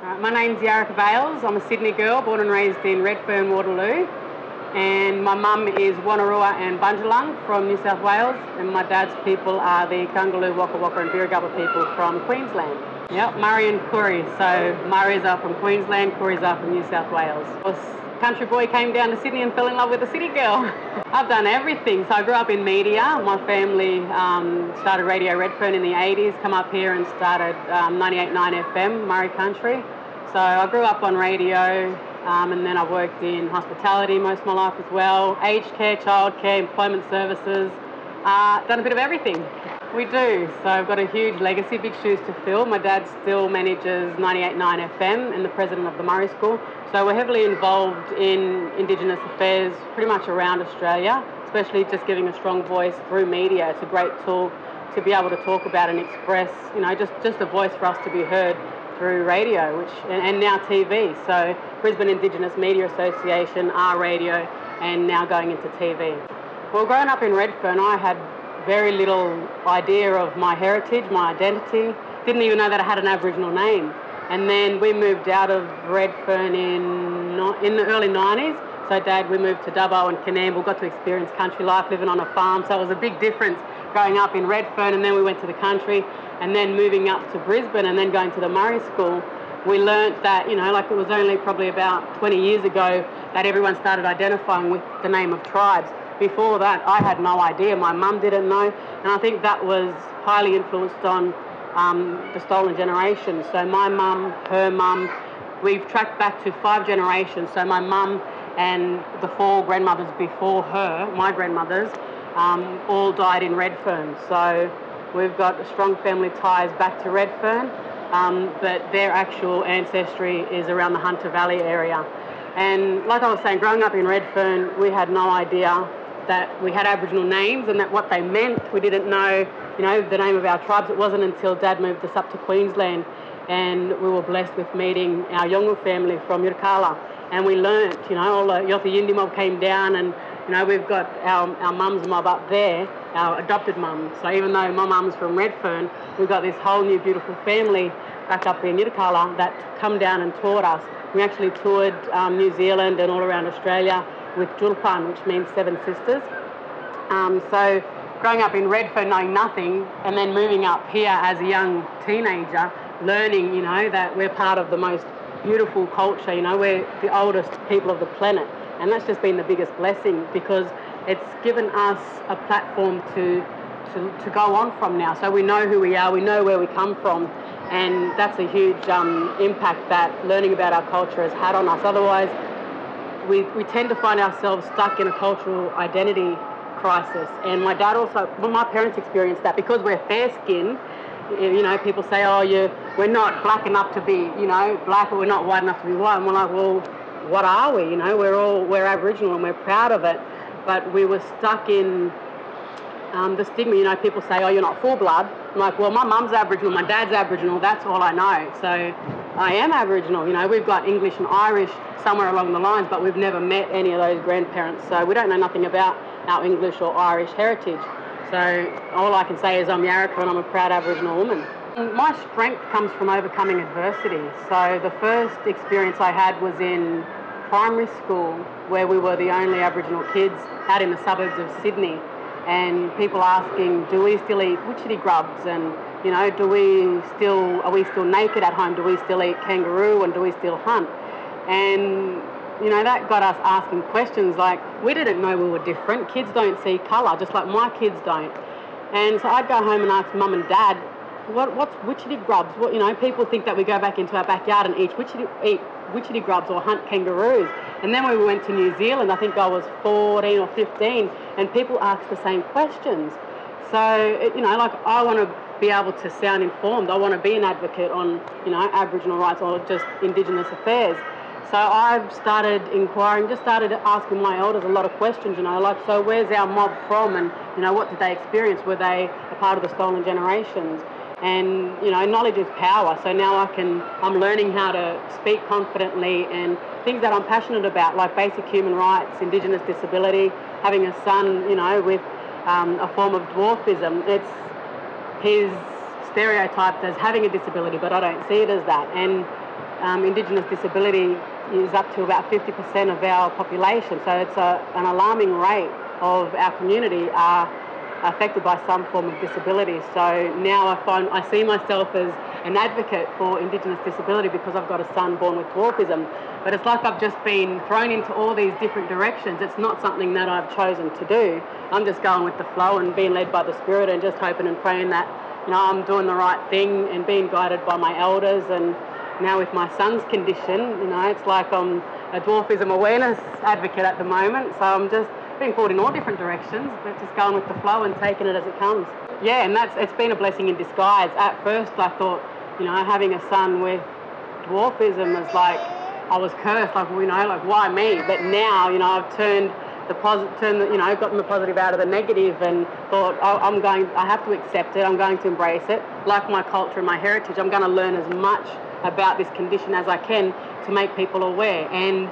My name's Yarraka Bayles. I'm a Sydney girl, born and raised in Redfern, Waterloo. And my mum is Wonnarua and Bundjalung from New South Wales. And my dad's people are the Kungaloo, Waka Waka and Birragubba people from Queensland. Yep, Murray and Koori. So Murrays are from Queensland, Kooris are from New South Wales. Country boy came down to Sydney and fell in love with a city girl. I've done everything. So I grew up in media. My family started Radio Redfern in the 80s, come up here and started 98.9 FM, Murray Country. So I grew up on radio and then I worked in hospitality most of my life as well, aged care, childcare, employment services, done a bit of everything. We do. So I've got a huge legacy, big shoes to fill. My dad still manages 98.9 FM and the president of the Murray School. So we're heavily involved in Indigenous affairs pretty much around Australia, especially just giving a strong voice through media. It's a great tool to be able to talk about and express, you know, just a voice for us to be heard through radio, and now TV. So Brisbane Indigenous Media Association, our radio, and now going into TV. Well, growing up in Redfern, I had very little idea of my heritage, my identity. Didn't even know that I had an Aboriginal name. And then we moved out of Redfern in the early 90s. So Dad, we moved to Dubbo and Coonamble, got to experience country life, living on a farm. So it was a big difference growing up in Redfern, and then we went to the country, and then moving up to Brisbane and then going to the Murray School. We learnt that, you know, like it was only probably about 20 years ago that everyone started identifying with the name of tribes. Before that, I had no idea. My mum didn't know. And I think that was highly influenced on the stolen generation. So my mum, her mum, we've tracked back to 5 generations. So my mum and the 4 grandmothers before her, my grandmothers, all died in Redfern. So we've got strong family ties back to Redfern, but their actual ancestry is around the Hunter Valley area. And like I was saying, growing up in Redfern, we had no idea that we had Aboriginal names and that what they meant. We didn't know, you know, the name of our tribes. It wasn't until Dad moved us up to Queensland and we were blessed with meeting our Yolngu family from Yarraka. And we learnt, you know, all the Yotha Yindi mob came down, and, you know, we've got our mum's mob up there, our adopted mum. So even though my mum's from Redfern, we've got this whole new beautiful family back up in Yarraka that come down and taught us. We actually toured New Zealand and all around Australia with Juel, which means 7 sisters. So growing up in Redfern, knowing nothing, and then moving up here as a young teenager, learning, you know, that we're part of the most beautiful culture, you know, we're the oldest people of the planet. And that's just been the biggest blessing, because it's given us a platform to go on from now. So we know who we are, we know where we come from, and that's a huge impact that learning about our culture has had on us. Otherwise, we tend to find ourselves stuck in a cultural identity crisis. And my dad also, well, my parents experienced that because we're fair-skinned. You know, people say, oh, we're not black enough to be, you know, black, or we're not white enough to be white. And we're like, well, what are we? You know, we're Aboriginal and we're proud of it. But we were stuck in the stigma. You know, people say, oh, you're not full blood. I'm like, well, my mum's Aboriginal, my dad's Aboriginal, that's all I know. So I am Aboriginal. You know, we've got English and Irish somewhere along the lines, but we've never met any of those grandparents. So we don't know nothing about our English or Irish heritage. So all I can say is I'm Yarraka and I'm a proud Aboriginal woman. My strength comes from overcoming adversity. So the first experience I had was in primary school, where we were the only Aboriginal kids out in the suburbs of Sydney, and people asking, do we still eat witchetty grubs? And, you know, are we still naked at home? Do we still eat kangaroo, and do we still hunt? And, you know, that got us asking questions like, we didn't know we were different. Kids don't see colour, just like my kids don't. And so I'd go home and ask Mum and Dad, what's witchetty grubs? What, you know, people think that we go back into our backyard and eat witchetty grubs or hunt kangaroos. And then when we went to New Zealand, I think I was 14 or 15, and people asked the same questions. So, you know, like, I want to be able to sound informed. I want to be an advocate on, you know, Aboriginal rights or just Indigenous affairs. So I've started inquiring, just started asking my elders a lot of questions, you know, like, so where's our mob from, and, you know, what did they experience? Were they a part of the stolen generations? And, you know, knowledge is power. So now I'm learning how to speak confidently, and things that I'm passionate about, like basic human rights, Indigenous disability, having a son, you know, with a form of dwarfism. He's stereotyped as having a disability, but I don't see it as that. And Indigenous disability is up to about 50% of our population. So it's an alarming rate of our community are affected by some form of disability. So now I see myself as an advocate for Indigenous disability because I've got a son born with dwarfism. But it's like I've just been thrown into all these different directions. It's not something that I've chosen to do. I'm just going with the flow and being led by the Spirit and just hoping and praying that, you know, I'm doing the right thing and being guided by my elders. And now with my son's condition, you know, it's like I'm a dwarfism awareness advocate at the moment. So I'm just being pulled in all different directions, but just going with the flow and taking it as it comes. Yeah, and it's been a blessing in disguise. At first I thought, you know, having a son with dwarfism was like, I was cursed, like, you know, like, why me? But now, you know, I've gotten the positive out of the negative and thought, I have to accept it, I'm going to embrace it. Like my culture and my heritage, I'm going to learn as much about this condition as I can to make people aware. And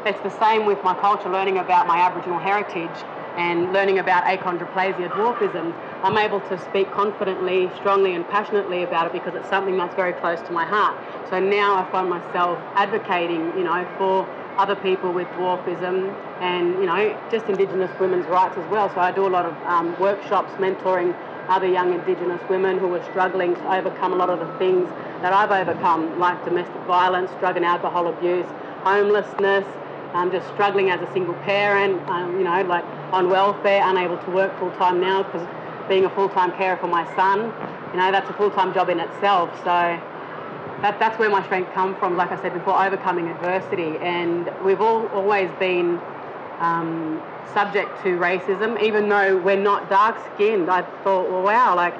it's the same with my culture, learning about my Aboriginal heritage and learning about achondroplasia, dwarfism. I'm able to speak confidently, strongly and passionately about it because it's something that's very close to my heart. So now I find myself advocating, you know, for other people with dwarfism and, you know, just Indigenous women's rights as well. So I do a lot of workshops mentoring other young Indigenous women who are struggling to overcome a lot of the things that I've overcome, like domestic violence, drug and alcohol abuse, homelessness, just struggling as a single parent, you know, like on welfare, unable to work full-time now because being a full-time carer for my son, you know, that's a full-time job in itself. So that's where my strength comes from, like I said before, overcoming adversity. And we've always been subject to racism, even though we're not dark-skinned. I thought, well, wow, like,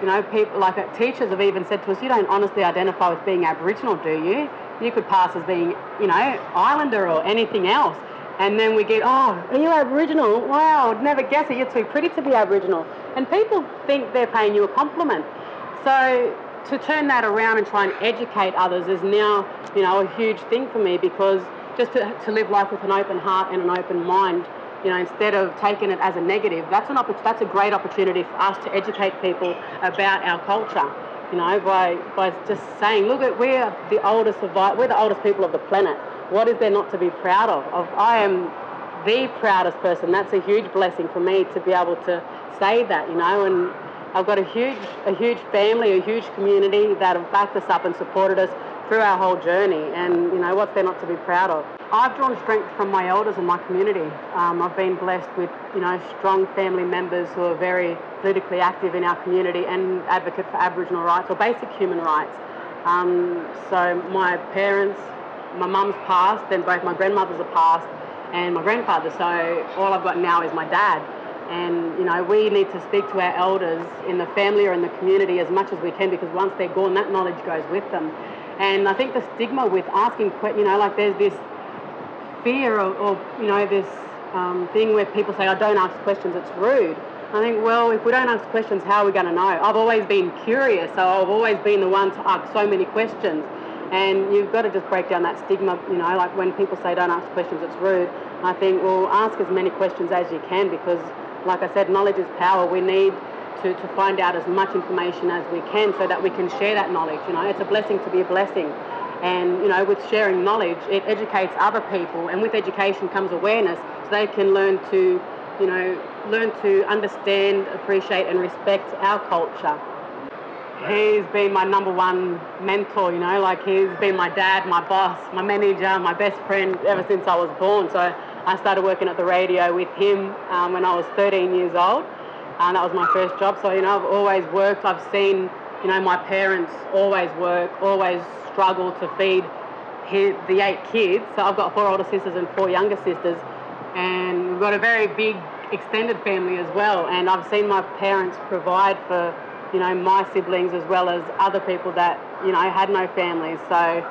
you know, people, like teachers have even said to us, you don't honestly identify with being Aboriginal, do you? You could pass as being, you know, Islander or anything else. And then we get, oh, are you Aboriginal? Wow, I'd never guess it. You're too pretty to be Aboriginal. And people think they're paying you a compliment. So to turn that around and try and educate others is now, you know, a huge thing for me, because just to live life with an open heart and an open mind, you know, instead of taking it as a negative, that's a great opportunity for us to educate people about our culture. You know, by just saying, look, we're the oldest people of the planet. What is there not to be proud of? I am the proudest person. That's a huge blessing for me to be able to say that, you know, and I've got a huge family, a huge community that have backed us up and supported us through our whole journey. And, you know, what's there not to be proud of? I've drawn strength from my elders and my community. I've been blessed with, you know, strong family members who are very politically active in our community and advocate for Aboriginal rights or basic human rights. So my parents, my mum's passed, then both my grandmothers are passed, and my grandfather. So all I've got now is my dad. And, you know, we need to speak to our elders in the family or in the community as much as we can, because once they're gone, that knowledge goes with them. And I think the stigma with asking, you know, like there's this fear or you know, this thing where people say, I don't ask questions, it's rude. I think, well, if we don't ask questions, how are we going to know? I've always been curious, so I've always been the one to ask so many questions. And you've got to just break down that stigma, you know, like when people say don't ask questions, it's rude. I think, well, ask as many questions as you can, because, like I said, knowledge is power. We need to find out as much information as we can so that we can share that knowledge. You know, it's a blessing to be a blessing. And, you know, with sharing knowledge, it educates other people, and with education comes awareness, so they can learn to, you know, understand, appreciate and respect our culture. He's been my number one mentor, you know, like he's been my dad, my boss, my manager, my best friend ever since I was born. So I started working at the radio with him when I was 13 years old. That was my first job. So, you know, I've always worked. I've seen, you know, my parents always work, always struggle to feed the 8 kids. So I've got 4 older sisters and 4 younger sisters. And we've got a very big extended family as well. And I've seen my parents provide for, you know, my siblings as well as other people that, you know, had no families. So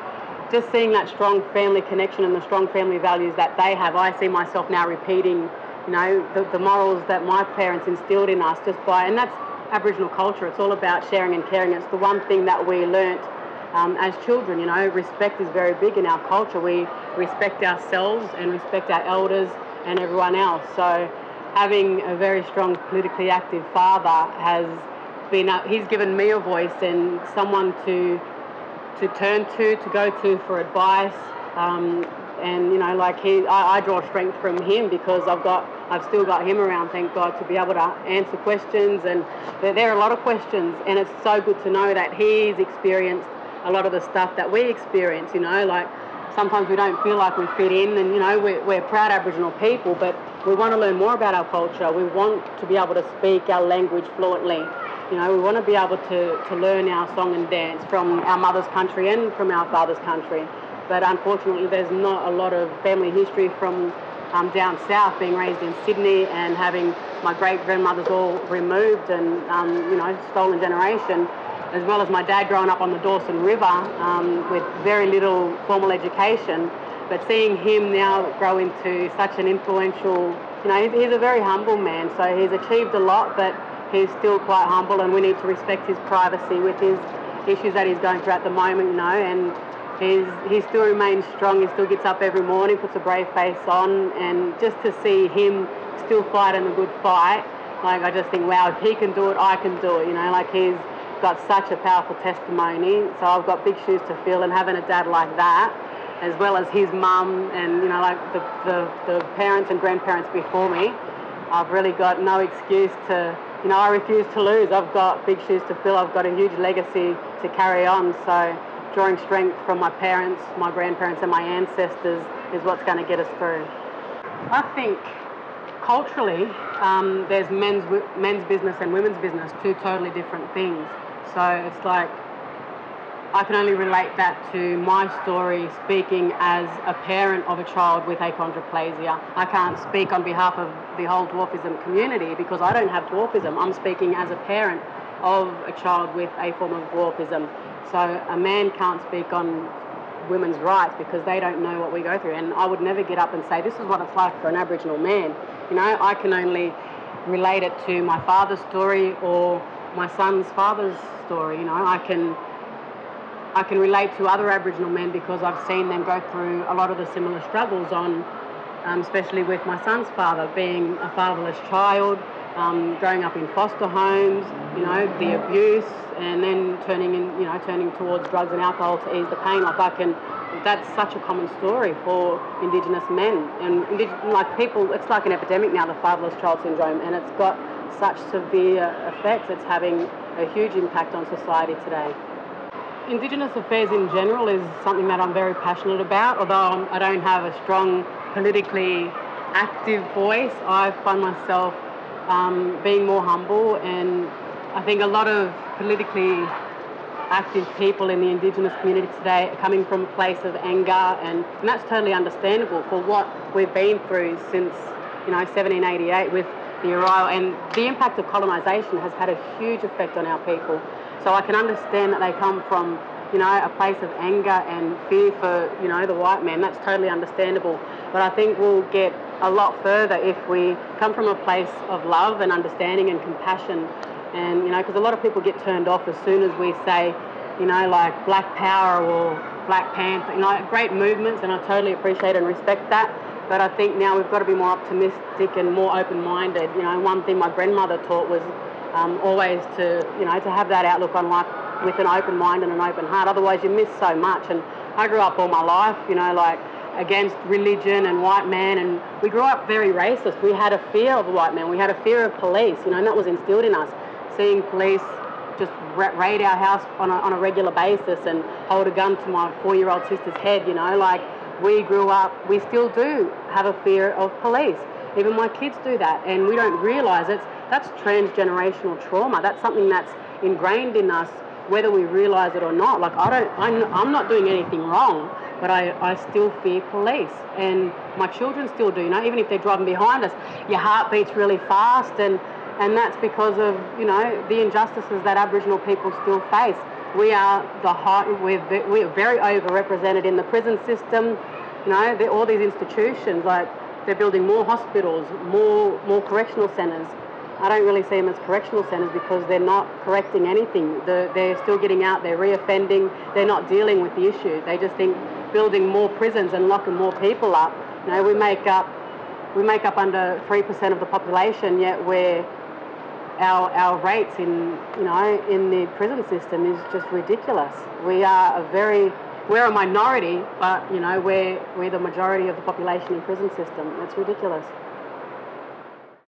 just seeing that strong family connection and the strong family values that they have, I see myself now repeating, you know, the morals that my parents instilled in us just by, and that's Aboriginal culture. It's all about sharing and caring. It's the one thing that we learnt as children, you know. Respect is very big in our culture. We respect ourselves and respect our elders and everyone else. So having a very strong politically active father has been, he's given me a voice and someone to to turn to go to for advice. And you know, like I draw strength from him because I've still got him around, thank God, to be able to answer questions. And there are a lot of questions, and it's so good to know that he's experienced a lot of the stuff that we experience. You know, like sometimes we don't feel like we fit in, and you know, we're proud Aboriginal people, but we want to learn more about our culture. We want to be able to speak our language fluently. You know, we want to be able to learn our song and dance from our mother's country and from our father's country. But unfortunately, there's not a lot of family history from down south, being raised in Sydney and having my great-grandmothers all removed and, you know, stolen generation, as well as my dad growing up on the Dawson River with very little formal education. But seeing him now grow into such an influential, you know, he's a very humble man, so he's achieved a lot, but he's still quite humble, and we need to respect his privacy with his issues that he's going through at the moment, you know, and he still remains strong. He still gets up every morning, puts a brave face on, and just to see him still fighting a good fight, like I just think, wow, if he can do it, I can do it, you know, like he's got such a powerful testimony. So I've got big shoes to fill, and having a dad like that, as well as his mum and, you know, like the parents and grandparents before me, I've really got no excuse to, you know, I refuse to lose. I've got big shoes to fill. I've got a huge legacy to carry on. So drawing strength from my parents, my grandparents and my ancestors is what's going to get us through. I think culturally there's men's business and women's business, two totally different things. So it's like I can only relate that to my story speaking as a parent of a child with achondroplasia. I can't speak on behalf of the whole dwarfism community because I don't have dwarfism. I'm speaking as a parent of a child with a form of dwarfism. So a man can't speak on women's rights because they don't know what we go through. And I would never get up and say, this is what it's like for an Aboriginal man. You know, I can only relate it to my father's story or my son's father's story. You know, I can relate to other Aboriginal men because I've seen them go through a lot of the similar struggles especially with my son's father, being a fatherless child, growing up in foster homes, you know, the abuse, and then turning towards drugs and alcohol to ease the pain. That's such a common story for Indigenous men. And people, it's like an epidemic now, the fatherless child syndrome, and it's got such severe effects. It's having a huge impact on society today. Indigenous affairs in general is something that I'm very passionate about. Although I don't have a strong politically active voice, I find myself being more humble, and I think a lot of politically active people in the Indigenous community today are coming from a place of anger, and that's totally understandable for what we've been through since 1788 with the arrival, and the impact of colonisation has had a huge effect on our people. So I can understand that they come from a place of anger and fear for the white man. That's totally understandable, but I think we'll get a lot further if we come from a place of love and understanding and compassion. And because a lot of people get turned off as soon as we say like Black Power or Black Panther, great movements, and I totally appreciate and respect that. But I think now we've got to be more optimistic and more open-minded. One thing my grandmother taught was always to have that outlook on life with an open mind and an open heart. Otherwise you miss so much. And I grew up all my life, like against religion and white man, and we grew up very racist. We had a fear of white men. We had a fear of police, and that was instilled in us. Seeing police just raid our house on a regular basis and hold a gun to my 4-year-old sister's head, we grew up, we still do have a fear of police. Even my kids do that, and we don't realise it. That's transgenerational trauma. That's something that's ingrained in us, whether we realise it or not. Like I'm not doing anything wrong, but I still fear police, and my children still do. Even if they're driving behind us, your heart beats really fast, and that's because of the injustices that Aboriginal people still face. We're very overrepresented in the prison system. All these institutions, like they're building more hospitals, more correctional centres. I don't really see them as correctional centres because they're not correcting anything. They're still getting out, they're reoffending, they're not dealing with the issue. They just think building more prisons and locking more people up. We make up under 3% of the population, yet we're our rates in the prison system is just ridiculous. We're a minority, but we're the majority of the population in prison system. It's ridiculous.